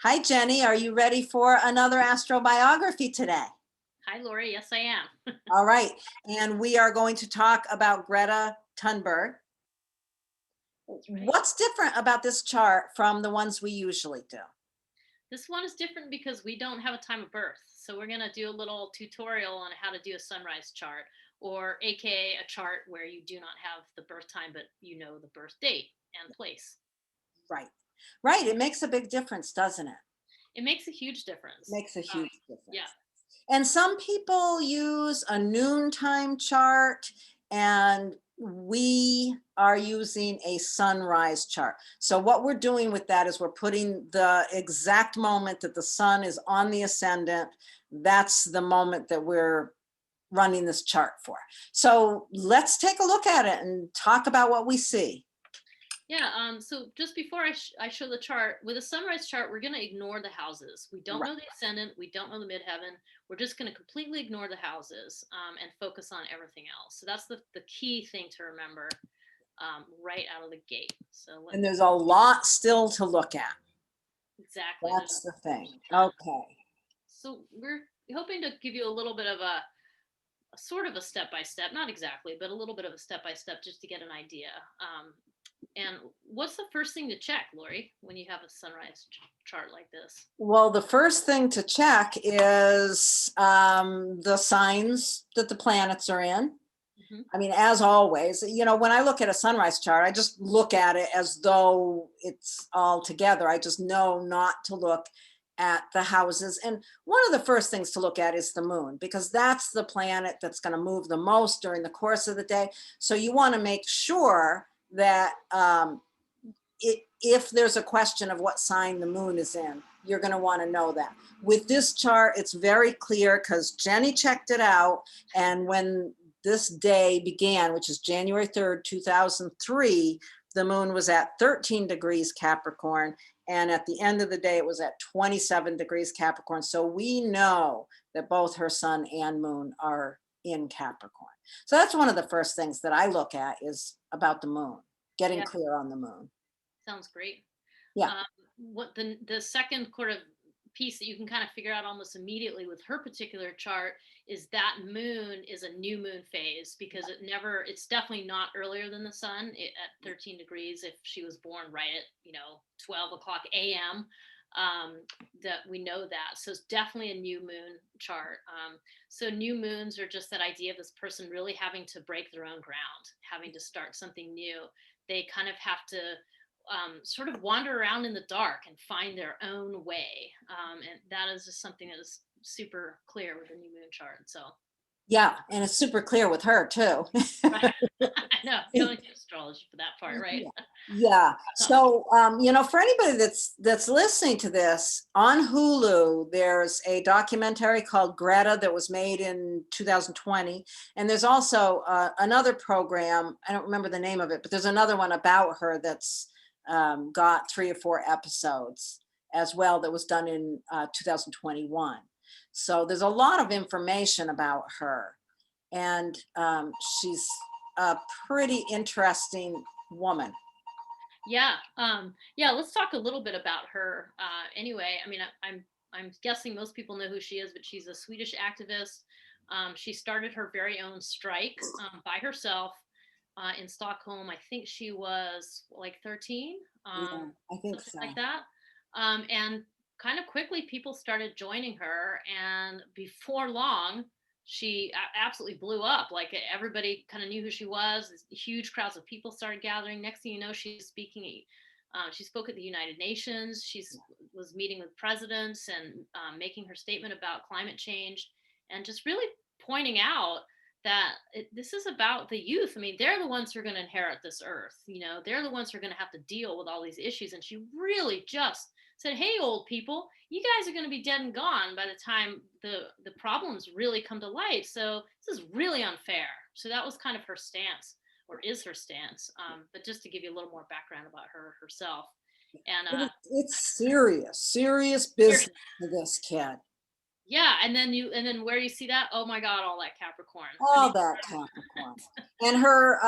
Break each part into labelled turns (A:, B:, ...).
A: Hi, Jenny. Are you ready for another astrobiography today?
B: Hi, Lori. Yes, I am.
A: All right. And we are going to talk about Greta Thunberg.
B: That's right.
A: What's different about this chart from the ones we usually do?
B: This one is different because we don't have a time of birth. So we're going to do a little tutorial on how to do a sunrise chart, or AKA a chart where you do not have the birth time, but you know the birth date and place.
A: Right. Right. It makes a big difference, doesn't it?
B: It makes a huge
A: It
B: difference.
A: makes a
B: Um,
A: huge
B: yeah.
A: difference. And some people use a noontime chart, and we are using a sunrise chart. So what we're doing with that is we're putting the exact moment that the sun is on the ascendant. That's the moment that we're running this chart for. So let's take a look at it and talk about what we see.
B: Yeah. So just before I show the chart, with a sunrise chart, we're going to ignore the houses. We don't
A: Right.
B: know the ascendant. We don't know the midheaven. We're just going to completely ignore the houses and focus on everything else. So that's the key thing to remember right out of the gate. So let
A: And
B: me
A: there's a lot still to look at.
B: exactly.
A: That's the thing.
B: There's a ton.
A: Okay.
B: So we're hoping to give you a little bit of a sort of a step by step, not exactly, but a little bit of a step by step just to get an idea. And what's the first thing to check, Lori, when you have a sunrise chart like this?
A: Well, the first thing to check is the signs that the planets are in.
B: Hmm.
A: I mean, as always, when I look at a sunrise chart, I just look at it as though it's all together. I just know not to look at the houses. And one of the first things to look at is the moon, because that's the planet that's going to move the most during the course of the day. So you want to make sure that if there's a question of what sign the moon is in, you're going to want to know that. With this chart, it's very clear because Jenny checked it out. And when this day began, which is January 3rd, 2003, the moon was at 13 degrees Capricorn. And at the end of the day, it was at 27 degrees Capricorn. So we know that both her sun and moon are in Capricorn. So that's one of the first things that I look at is about the moon, getting
B: Yeah,
A: clear on the moon.
B: sounds great.
A: Yeah.
B: Um, what the second sort of piece that you can kind of figure out almost immediately with her particular chart is that moon is a new moon phase because it's definitely not earlier than the sun at 13 degrees if she was born right at 12 o'clock a.m. That we know that, so it's definitely a new moon chart. So new moons are just that idea of this person really having to break their own ground, having to start something new. They kind of have to sort of wander around in the dark and find their own way. And that is just something that is super clear with the new moon chart. So,
A: Yeah. And it's super clear with her too.
B: right. I know you don't need astrology for that part, right?
A: Yeah. Yeah.
B: Um,
A: So, for anybody that's listening to this on Hulu, there's a documentary called Greta that was made in 2020, and there's also another program. I don't remember the name of it, but there's another one about her that's got 3 or 4 episodes as well that was done in 2021. So there's a lot of information about her, and she's a pretty interesting woman.
B: yeah, yeah. Let's talk a little bit about her. Anyway, I mean, I'm guessing most people know who she is, but she's a Swedish activist. She started her very own strike by herself in Stockholm. I think she was like 13,
A: Yeah, I think
B: something
A: so.
B: like that. And kind of quickly, people started joining her, and before long, she absolutely blew up. Like everybody kind of knew who she was. Huge crowds of people started gathering. Next thing you know, she's speaking. She spoke at the United Nations. She's was meeting with presidents and making her statement about climate change, and just really pointing out that this is about the youth. I mean, they're the ones who are going to inherit this earth. They're the ones who are going to have to deal with all these issues. And she really just said, "Hey, old people, you guys are going to be dead and gone by the time the problems really come to light. So this is really unfair." So that was kind of her stance, or is her stance. But just to give you a little more background about her herself, and
A: It's serious, serious business for this kid.
B: Yeah, and then where you see that, oh my God, all that Capricorn. I
A: All
B: mean,
A: that Capricorn. And her,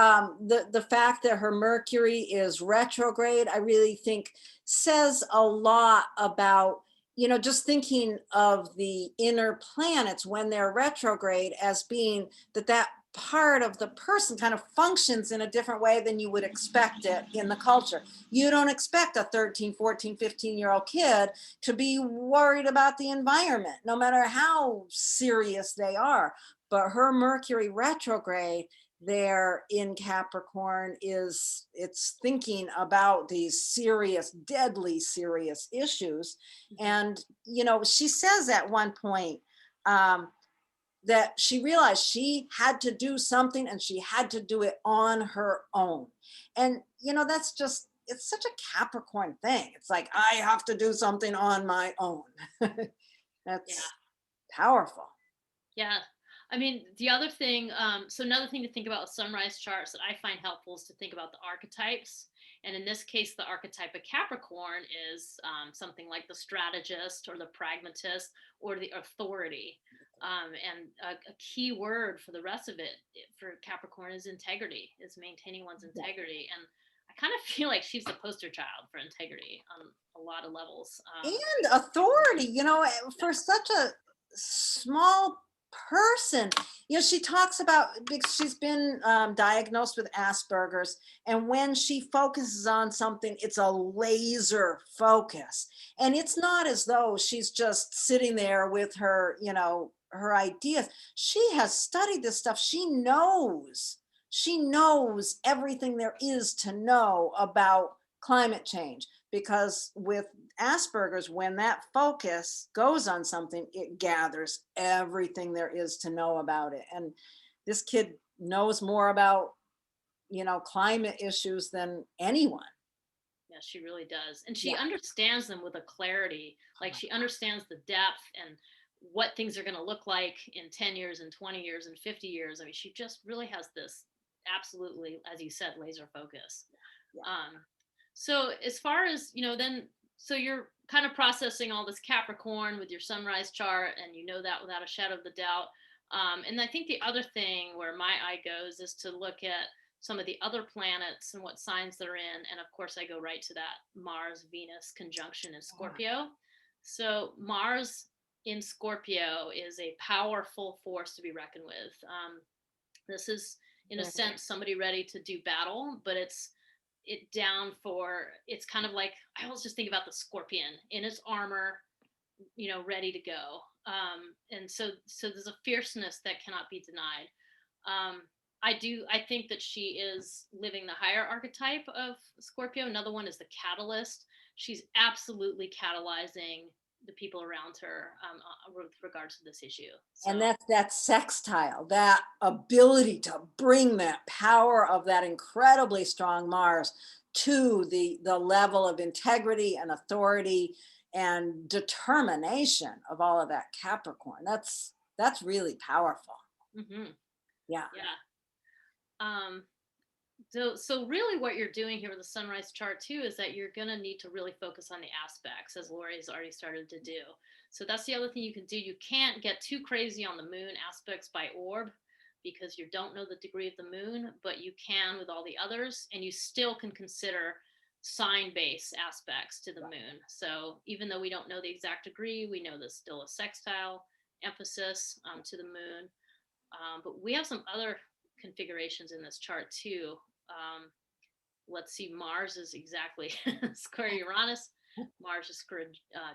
A: the fact that her Mercury is retrograde, I really think says a lot about, just thinking of the inner planets when they're retrograde as being that part of the person kind of functions in a different way than you would expect it in the culture. You don't expect a 13, 14, 15-year-old kid to be worried about the environment, no matter how serious they are. But her Mercury retrograde there in Capricorn it's thinking about these serious, deadly serious issues.
B: mhm,
A: And, she says at one point, um, that she realized she had to do something and she had to do it on her own. And, that's just, it's such a Capricorn thing. It's like, I have to do something on my own.
B: yeah.
A: That's powerful.
B: Yeah. I mean, the other thing, so another thing to think about with sunrise charts that I find helpful is to think about the archetypes. And in this case, the archetype of Capricorn is something like the strategist or the pragmatist or the authority. And a key word for the rest of it for Capricorn is integrity, is maintaining one's
A: Yeah.
B: integrity. And I kind of feel like she's the poster child for integrity on a lot of levels.
A: And authority,
B: Yeah.
A: for such a small person. She talks about, because she's been diagnosed with Asperger's, and when she focuses on something, it's a laser focus. And it's not as though she's just sitting there with her, her ideas. She has studied this stuff. She knows everything there is to know about climate change, because with Asperger's, when that focus goes on something, it gathers everything there is to know about it. And this kid knows more about, climate issues than anyone.
B: Yeah, she really does. And she
A: Yeah.
B: understands them with a clarity. Like she understands the depth and what things are going to look like in 10 years and 20 years and 50 years. I mean, she just really has this absolutely, as you said, laser focus.
A: Yeah.
B: So as far as, then, so you're kind of processing all this Capricorn with your sunrise chart, and you know that without a shadow of the doubt. And I think the other thing where my eye goes is to look at some of the other planets and what signs they're in. And of course, I go right to that Mars Venus conjunction in Scorpio. So, Mars in Scorpio is a powerful force to be reckoned with. This is, in a
A: Yeah.
B: sense, somebody ready to do battle, but it's kind of like, I always just think about the scorpion in its armor, ready to go. And so there's a fierceness that cannot be denied. um, I think that she is living the higher archetype of Scorpio. Another one is the catalyst. She's absolutely catalyzing the people around her, with regards to this issue.
A: And
B: So
A: that's that sextile, that ability to bring that power of that incredibly strong Mars to the level of integrity and authority and determination of all of that Capricorn. That's really powerful.
B: mhm,
A: Yeah.
B: yeah. um, so really what you're doing here with the sunrise chart too is that you're going to need to really focus on the aspects, as Lori's already started to do. So that's the other thing you can do. You can't get too crazy on the moon aspects by orb, because you don't know the degree of the moon, but you can with all the others, and you still can consider sign based aspects to the moon. So even though we don't know the exact degree, we know there's still a sextile emphasis, to the moon. But we have some other configurations in this chart too. Um, let's see, Mars is exactly square Uranus. Mars is square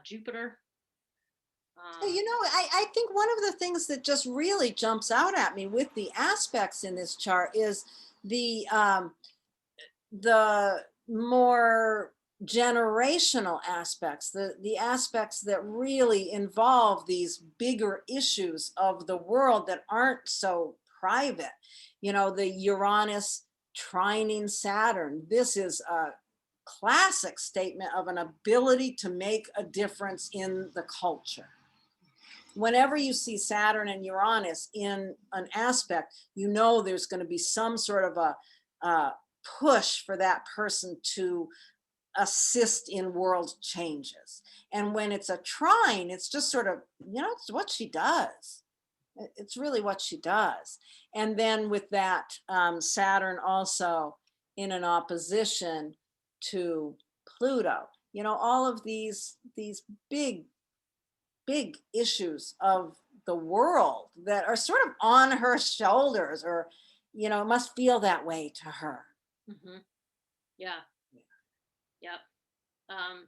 B: Jupiter.
A: So,
B: Um,
A: I think one of the things that just really jumps out at me with the aspects in this chart is the more generational aspects, the aspects that really involve these bigger issues of the world that aren't so private. The Uranus trining Saturn. This is a classic statement of an ability to make a difference in the culture. Whenever you see Saturn and Uranus in an aspect, there's going to be some sort of a push for that person to assist in world changes. And when it's a trine, it's just sort of, it's what she does. It's really what she does. And then with that, Saturn also in an opposition to Pluto, all of these big issues of the world that are sort of on her shoulders, or it must feel that way to her.
B: Hmm. Yeah. Yep. Um,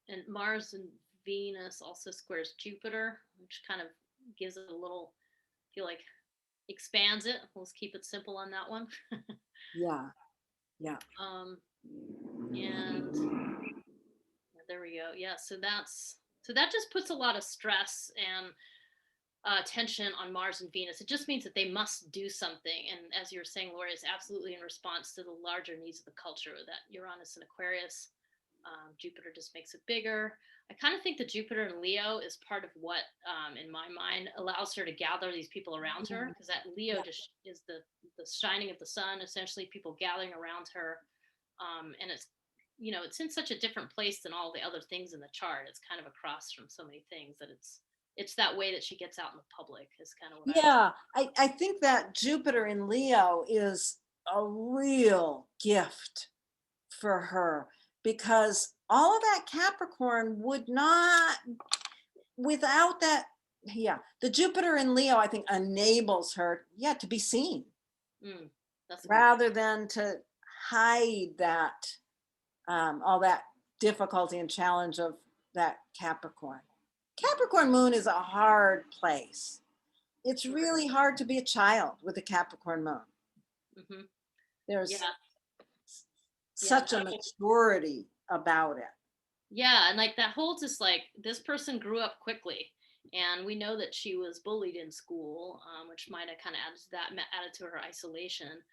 B: and Mars and Venus also squares Jupiter, which kind of gives it a little, feel like, expands it. Let's keep it simple on that one.
A: Yeah, yeah.
B: um, and there we go. Yeah, so that just puts a lot of stress and tension on Mars and Venus. It just means that they must do something. And as you were saying, Laura, it's absolutely in response to the larger needs of the culture. That Uranus and Aquarius, Jupiter just makes it bigger. I kind of think that Jupiter and Leo is part of what, in my mind, allows her to gather these people around her, because that Leo
A: Yeah.
B: just is the shining of the sun, essentially, people gathering around her. And it's in such a different place than all the other things in the chart. It's kind of across from so many things that it's that way that she gets out in the public, is kind of what I.
A: Yeah, I think that Jupiter in Leo is a real gift for her, because all of that Capricorn would not, without that, yeah, the Jupiter in Leo, I think, enables her, yeah, to be seen
B: Mm, that's a good.
A: rather than to hide that, all that difficulty and challenge of that Capricorn. Capricorn moon is a hard place. It's
B: Sure.
A: really hard to be a child with a Capricorn moon.
B: Hmm.
A: There's
B: Yeah. Yeah.
A: such a maturity about it.
B: Yeah, and like that holds us, like, this person grew up quickly, and we know that she was bullied in school, which might have kind of added to her isolation.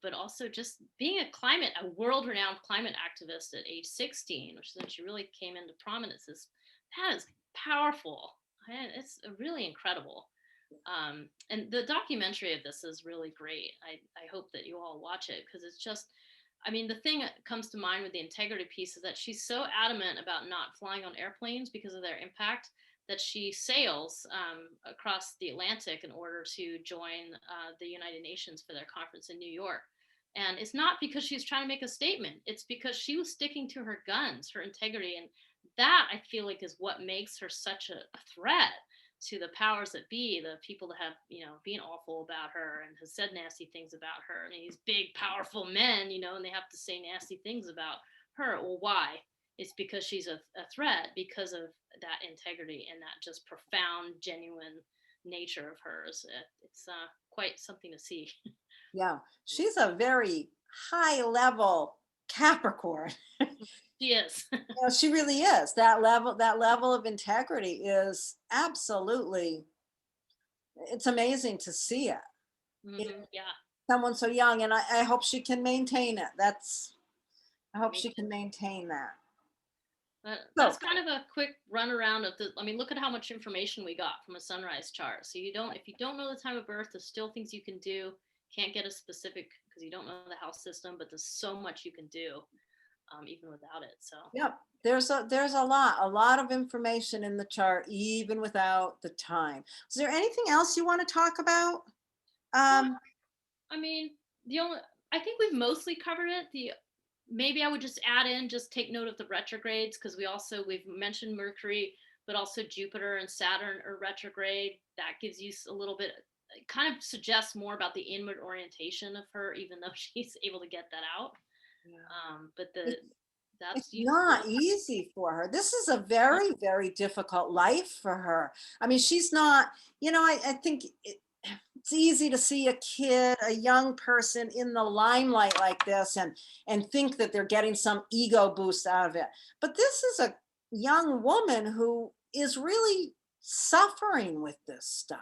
B: But also just being a world-renowned climate activist at age 16, which is when she really came into prominence, that is powerful. It's really incredible. And the documentary of this is really great. I hope that you all watch it, because it's just, I mean, the thing that comes to mind with the integrity piece is that she's so adamant about not flying on airplanes because of their impact, that she sails across the Atlantic in order to join the United Nations for their conference in New York. And it's not because she's trying to make a statement, it's because she was sticking to her guns, her integrity. And that, I feel like, is what makes her such a threat to the powers that be, the people that have, been awful about her and has said nasty things about her. I mean, these big, powerful men, and they have to say nasty things about her. Well, why? It's because she's a threat, because of that integrity and that just profound, genuine nature of hers. It's quite something to see.
A: Yeah, she's a very high level Capricorn.
B: She is.
A: She really is. That level of integrity is absolutely, it's amazing to see it in
B: Yeah.
A: someone so young. And I hope she can maintain it. I hope
B: Me
A: she
B: too.
A: can maintain that. So,
B: That's kind of a quick run around of the. I mean, look at how much information we got from a sunrise chart. So if you don't know the time of birth, there's still things you can do. Can't get a specific because you don't know the house system, but there's so much you can do, even without it. So.
A: yep, there's a lot of information in the chart, even without the time. Is there anything else you want to talk about?
B: Well,
A: Um,
B: I mean, the only I think we've mostly covered it. The Maybe I would just add in, just take note of the retrogrades, because we've mentioned Mercury, but also Jupiter and Saturn are retrograde. That gives you a little bit, it kind of suggests more about the inward orientation of her, even though she's able to get that out. But
A: it's
B: that's
A: not
B: useful.
A: easy for her. This is a very, very difficult life for her. I mean, she's not, I think it's easy to see a kid, a young person in the limelight like this, and think that they're getting some ego boost out of it. But this is a young woman who is really suffering with this stuff.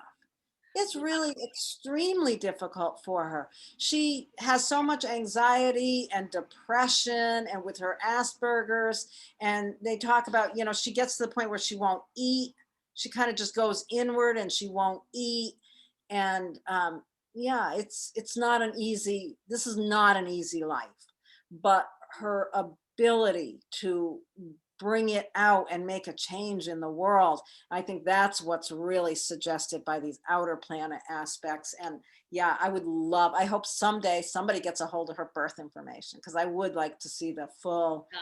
A: It's
B: Yeah.
A: really extremely difficult for her. She has so much anxiety and depression, and with her Asperger's, and they talk about, she gets to the point where she won't eat. She kind of just goes inward and she won't eat. And yeah, this is not an easy life, but her ability to bring it out and make a change in the world. I think that's what's really suggested by these outer planet aspects. And yeah, I hope someday somebody gets a hold of her birth information, because I would like to see the full
B: Yeah.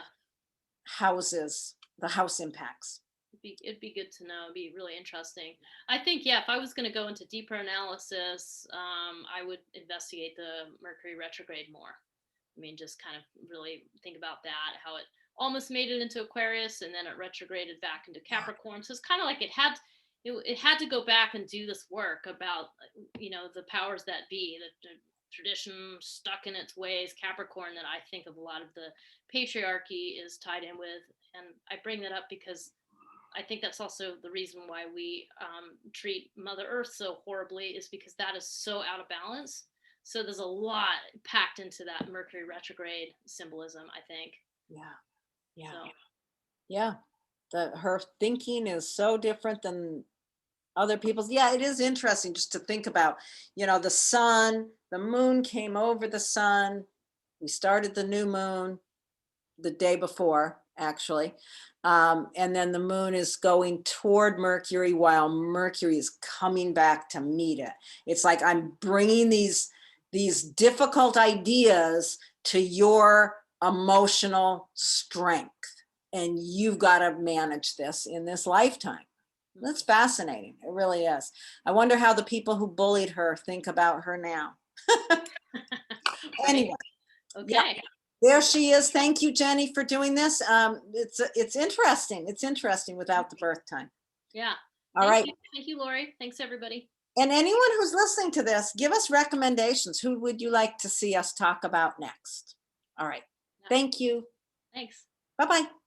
A: the house impacts.
B: It'd be good to know. It'd be really interesting. I think, yeah, if I was going to go into deeper analysis, I would investigate the Mercury retrograde more. I mean, just kind of really think about that, how it almost made it into Aquarius and then it retrograded back into Capricorn. So it's kind of like it had to go back and do this work about, the powers that be, the tradition stuck in its ways, Capricorn, that I think of a lot of the patriarchy is tied in with. And I bring that up because I think that's also the reason why we treat Mother Earth so horribly, is because that is so out of balance. So there's a lot packed into that Mercury retrograde symbolism, I think.
A: Yeah. Yeah.
B: So,
A: Yeah. Her thinking is so different than other people's. Yeah, it is interesting just to think about, the sun, the moon came over the sun. We started the new moon the day before, actually. And then the moon is going toward Mercury while Mercury is coming back to meet it. It's like I'm bringing these difficult ideas to your emotional strength, and you've got to manage this in this lifetime. That's fascinating. It really is. I wonder how the people who bullied her think about her now.
B: right.
A: Anyway, yeah,
B: Okay.
A: there she is. Thank you, Jenny, for doing this. It's interesting. It's interesting without the birth time.
B: Yeah.
A: All right.
B: Thank you, Laurie. Thanks, everybody.
A: And anyone who's listening to this, give us recommendations. Who would you like to see us talk about next? All right.
B: Yeah.
A: Thank you.
B: Thanks.
A: Bye-bye.